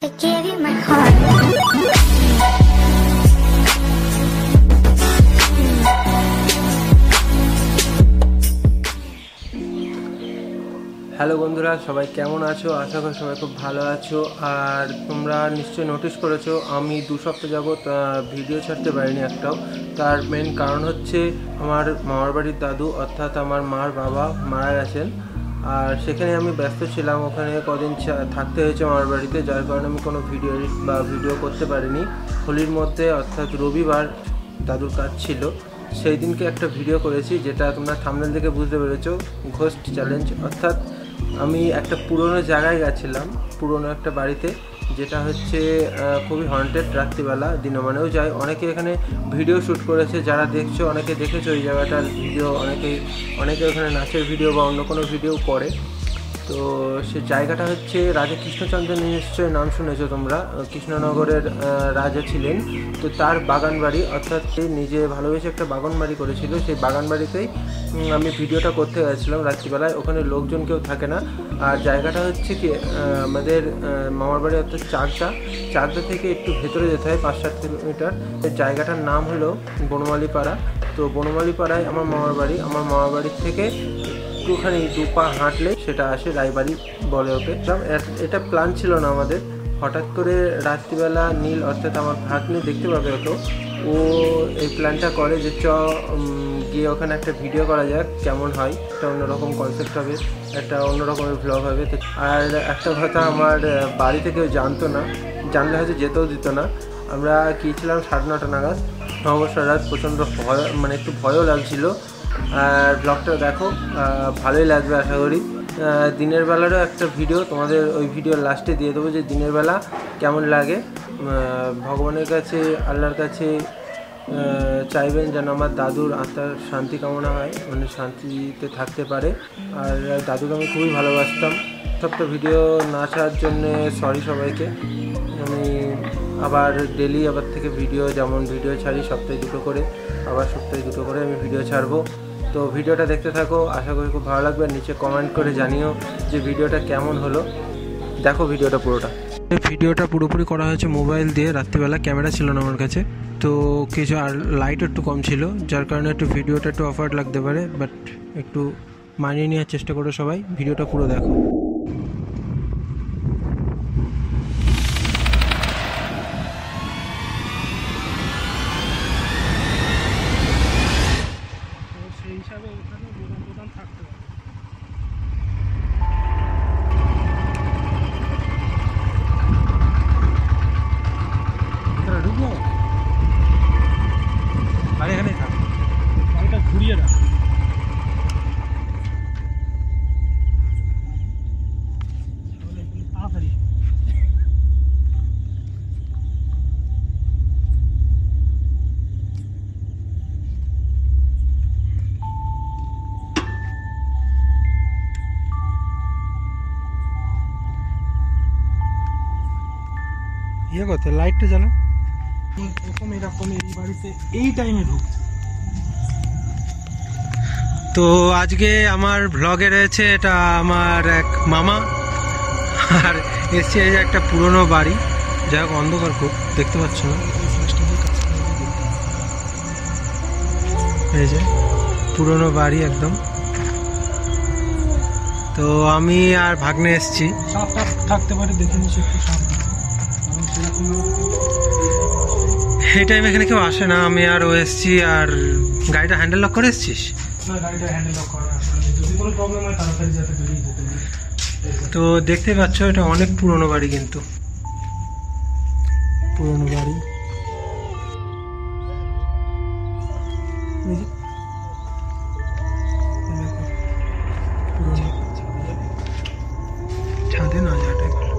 I gave you my heart. Hello বন্ধুরা, সবাই কেমন আছো? আশা করি সবাই খুব ভালো আছো। আর তোমরা নিশ্চয়ই নোটিস করেছো আমি 2 সপ্তাহ যাবত ভিডিও ছাড়তে পারিনি একটাও। তার মেন কারণ হচ্ছে আমার মামার বাড়ির দাদু অর্থাৎ আমার মার বাবা মারা গেছেন। আর সেখানে আমি ব্যস্ত ছিলাম, ওখানে কদিন থাকতে হয়েছে মামার বাড়িতে, যার কারণে আমি কোনো ভিডিও করতে পারিনি। হোলির মধ্যে অর্থাৎ রবিবার দাদুর কাজ ছিল, সেই দিনকে একটা ভিডিও করেছি, যেটা তোমরা থাম্বনেল দেখে বুঝতে পেরেছো, ঘোস্ট চ্যালেঞ্জ। অর্থাৎ আমি একটা পুরনো জায়গায় গেছিলাম, পুরনো একটা বাড়িতে, যেটা হচ্ছে খুবই হন্টেড। রাত্রিবেলা দিনমানেও যায়, অনেকে এখানে ভিডিও শ্যুট করেছে, যারা দেখছো অনেকে দেখেছো এই জায়গাটার ভিডিও, অনেকে ওখানে নাচের ভিডিও বা অন্য কোনো ভিডিও করে। তো সে জায়গাটা হচ্ছে রাজা কৃষ্ণচন্দ্র, নিশ্চয় নাম শুনেছো তোমরা, কৃষ্ণনগরের রাজা ছিলেন। তো তার বাগান বাড়ি, অর্থাৎ সে নিজে ভালোবেসে একটা বাগান বাড়ি করেছিল, সেই বাগান বাড়িতেই আমি ভিডিওটা করতে গেছিলাম রাত্রিবেলায়। ওখানে লোকজন কেউ থাকে না। আর জায়গাটা হচ্ছে কি আমাদের মামার বাড়ি অর্থাৎ চাকদা থেকে একটু ভেতরে যেতে হয় 5-7 কিলোমিটার। জায়গাটার নাম হলো বনমালীপাড়া। তো বনমালীপাড়ায় আমার মামার বাড়ি। আমার মামার বাড়ির থেকে একটুখানি 2 পা হাঁটলে সেটা আসে রায়বাড়ি বলে ওকে। এটা প্ল্যান ছিল না আমাদের, হঠাৎ করে রাত্রিবেলা নীল অর্থাৎ আমার ভাগ্নি দেখতে পাবে ওকে, ও এই প্ল্যানটা করে যে গিয়ে ওখানে একটা ভিডিও করা যাক কেমন হয়, একটা অন্যরকম কনসেপ্ট হবে, একটা অন্যরকমের ভ্লগ হবে। আর একটা কথা, আমার বাড়িতে কেউ জানতো না, জানলে হয়তো যেতেও দিত না। আমরা গিয়েছিলাম 9:30 নাগাদ, অবশ্য রাত প্রচণ্ড ভয়, মানে একটু ভয়ও লাগছিল। আর ব্লগটা দেখো, ভালোই লাগবে আশা করি। দিনের বেলারও একটা ভিডিও তোমাদের ওই ভিডিওর লাস্টে দিয়ে দেবো, যে দিনের বেলা কেমন লাগে। ভগবানের কাছে, আল্লাহর কাছে চাইবেন যেন আমার দাদুর আত্মার শান্তি কামনা হয়, মানে শান্তিতে থাকতে পারে। আর দাদুকে আমি খুবই ভালোবাসতাম। সবটা ভিডিও না ছাড়ার জন্যে সরি সবাইকে। আমি আবার ডেলি আবার থেকে ভিডিও, যেমন ভিডিও ছাড়ি সপ্তাহে 2টো করে, আবার সপ্তাহে 2টো করে আমি ভিডিও ছাড়বো। তো ভিডিওটা দেখতে থাকো, আশা করি খুব ভালো লাগবে। নিচে কমেন্ট করে জানিও যে ভিডিওটা কেমন হলো। দেখো ভিডিওটা পুরোটা। এই ভিডিওটা পুরোপুরি করা হয়েছে মোবাইল দিয়ে, রাত্রিবেলা ক্যামেরা ছিল না আমার কাছে, তো কিছু আর লাইট একটু কম ছিল, যার কারণে একটু ভিডিওটা একটু অফার্ড লাগতে পারে, বাট একটু মানিয়ে নেওয়ার চেষ্টা করো সবাই। ভিডিওটা পুরো দেখো। সেই হিসাবে ওখানে প্রধান থাকতে পারে। ঢুকবো, আর এখানে থাক, গাড়িটা ঘুরিয়ে রাখ। তাড়াতাড়ি ইয়ে করতে, লাইটটা জ্বালা। প্রথম এরকম এই বাড়িতে এই টাইমে ঢুকছে। তো আজকে আমার ভ্লগে রয়েছে, এটা আমার এক মামা, আর এসছে এই যে একটা পুরনো বাড়ি, যাই হোক অন্ধকার খুব, দেখতে পাচ্ছ না, এই যে পুরনো বাড়ি একদম। তো আমি আর ভাগ্নে এসছি, সাপ থাকতে পারে দেখে নিচ্ছি একটু সাপ। এই টাইমে এখানে কেউ আসে না, আমি আর ও এসছি। আর গাড়িটা হ্যান্ডেল লক করে এসছিস? না, গাড়িটা হ্যান্ডেল লক করা আছে, যদি কোনো প্রবলেম হয় তাড়াতাড়ি যাতে বেরিয়ে যেতে পারি। তো দেখতে পাচ্ছ এটা অনেক পুরনো বাড়ি, কিন্তু পুরনো বাড়ি। ছাদে না যাওয়াটাই ভালো।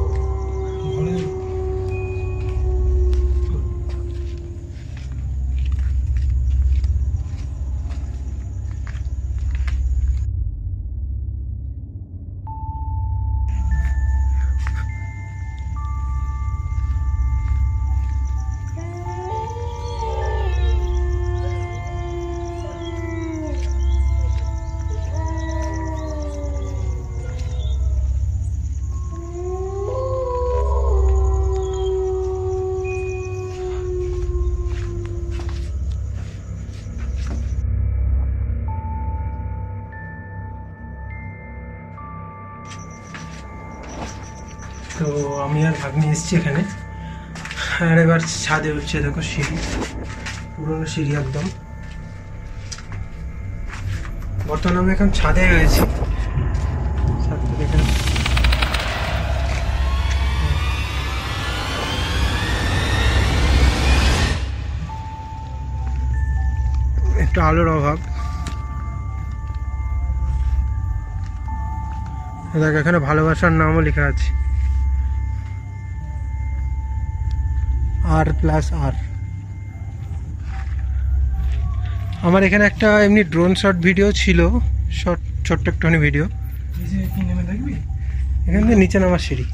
তো আমি আর ভাগ্নি এসেছি এখানে, আর এবার ছাদে উঠছে। দেখো সিঁড়ি, পুরোনো সিঁড়ি একদম। বর্তমানে আমি এখন ছাদে রয়েছি। ছাদ থেকে এখানে একটু আলোর অভাব। দেখ এখানে ভালোবাসার নামও লেখা আছে, R+R। আমার এখানে একটা এমনি ড্রোন শট ভিডিও ছিল, ছোট্ট একটুখানি ভিডিও। এখান থেকে নিচে নামার সিঁড়ি,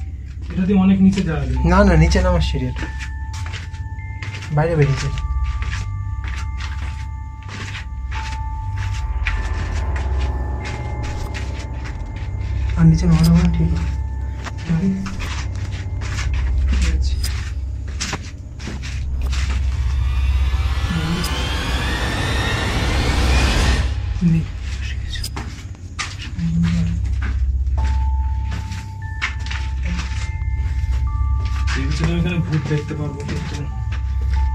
অনেক নিচে যাওয়া যায়। না না, নিচে নামার সিঁড়ি, এটা বাইরে বেরিয়েছে। আর নিচে নামা ঠিক আছে। এখানে ভূত দেখতে পারবো, কিন্তু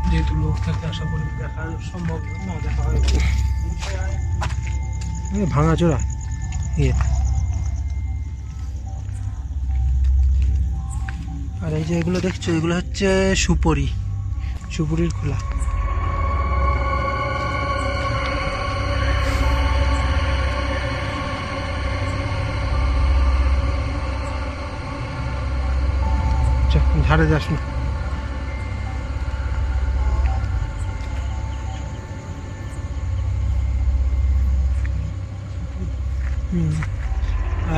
যেহেতু লোক থাকতে আশা করি দেখা সম্ভব না, দেখা হয় ভাঙাচোরা ইয়ে। আর এই যে এগুলো দেখছো, এগুলো হচ্ছে সুপুরির খোলা। ঝাড়ে যাস না।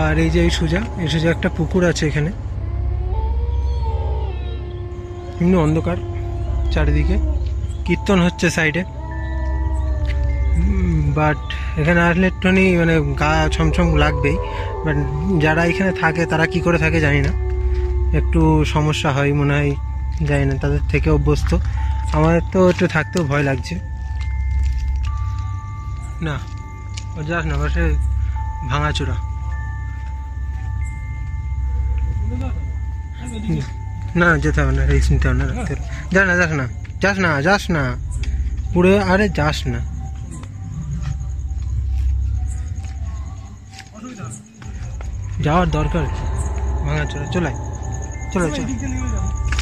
আর এই যে এই সোজা একটা পুকুর আছে এখানে। এমনি অন্ধকার চারিদিকে, কীর্তন হচ্ছে সাইডে। বাট এখানে আসলে একটুখানি মানে গা ছমছম লাগবেই। বাট যারা এখানে থাকে তারা কি করে থাকে জানি না, একটু সমস্যা হয় মনে হয়, জানি না, তাদের থেকে অভ্যস্ত। আমাদের তো একটু থাকতেও ভয় লাগছে। না ও যাস না, বসে ভাঙাচোরা। না যেতে হবে না, রিস্ক নিতে হবে না, রাখতে হবে। যাস না পুরো, আরে যাস না। যাওয়ার দরকার কি, ভাঙাচোরা চলো।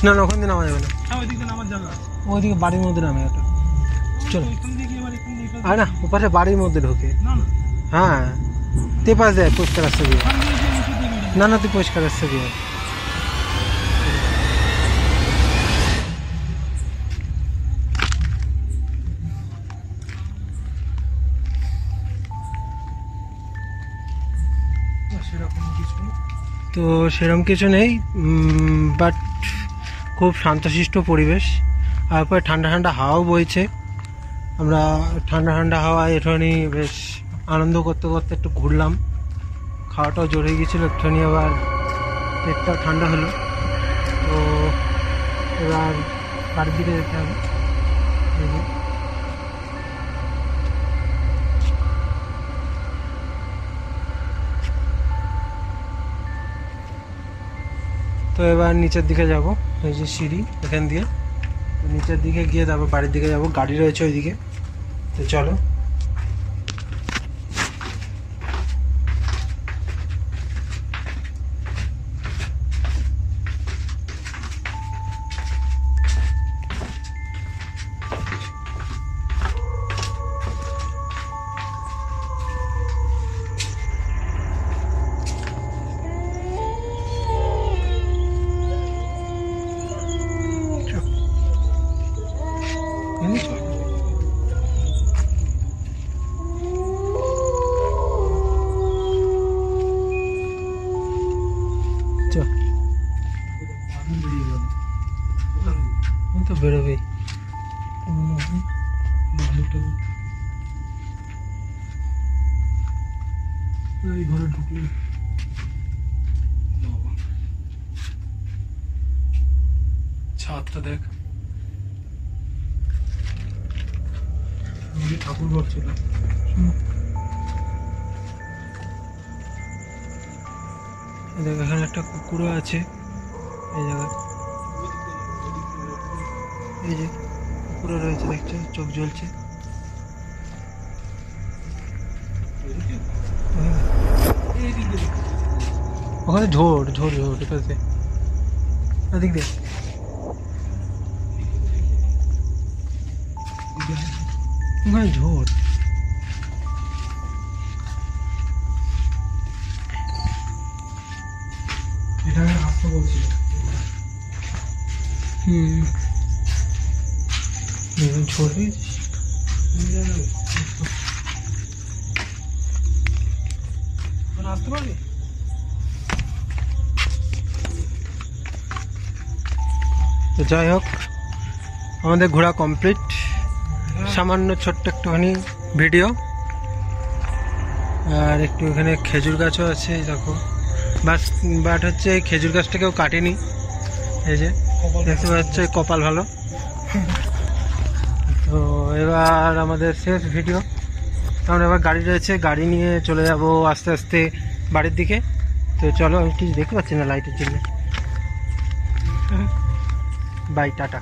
না ওখান দিয়ে নামা যাবে না, ওইদিকে বাড়ির মধ্যে নামে ওটা। চলো আর না, ওপাশে বাড়ির মধ্যে ঢোকে। হ্যাঁ তে পাশ দেয় পরিষ্কার রাস্তা দিয়ে। না তুই পরিষ্কার রাস্তা দিয়ে। তো সেরকম কিছু নেই, বাট খুব শান্তশিষ্ট পরিবেশ। আর পরে ঠান্ডা হাওয়াও বইছে। আমরা ঠান্ডা হাওয়ায় একটুখানি বেশ আনন্দ করতে করতে একটু ঘুরলাম। খাওয়াটাও জোর হয়ে গেছিলো একটুখানি, আবার পেটটাও ঠান্ডা হলো। তো এবার বাড়ির দিকে যেতে হবে। তো এবার নিচের দিকে যাব, এই যে সিঁড়ি এখান দিয়ে নিচের দিকে গিয়ে তারপর বাড়ির দিকে যাব। গাড়ি রয়েছে ওইদিকে, তো চলো। তো বেরোবেই। ঘরে ঢুকলে ছাদটা দেখ, ঠাকুর ঘর ছিল। দেখ এখানে একটা কুকুরও আছে। এই জায়গায় এই যে উপরে রয়েছে, দেখছো চোখ জ্বলছে। ওখানে ঝোড় ঝোড় ঝোড় এটাতে এদিক দিয়ে ওখানে ঝোড়। এটা আসতে বলছিল। ঝোড় আসতে পারবি? তো যাই হোক, আমাদের ঘোরা কমপ্লিট। সামান্য ছোট্ট একটুখানি ভিডিও। আর একটু এখানে খেজুর গাছও আছে দেখো, বাট হচ্ছে এই খেজুর গাছটা কেউ কাটেনি। এই যে দেখতে পাচ্ছে কপাল ভালো। তো এবার আমাদের শেষ ভিডিও, কারণ এবার গাড়ি রয়েছে, গাড়ি নিয়ে চলে যাব আস্তে আস্তে বাড়ির দিকে। তো চলো, আমি কিছু দেখতে পাচ্ছি না লাইটের জন্য। Bye, tata.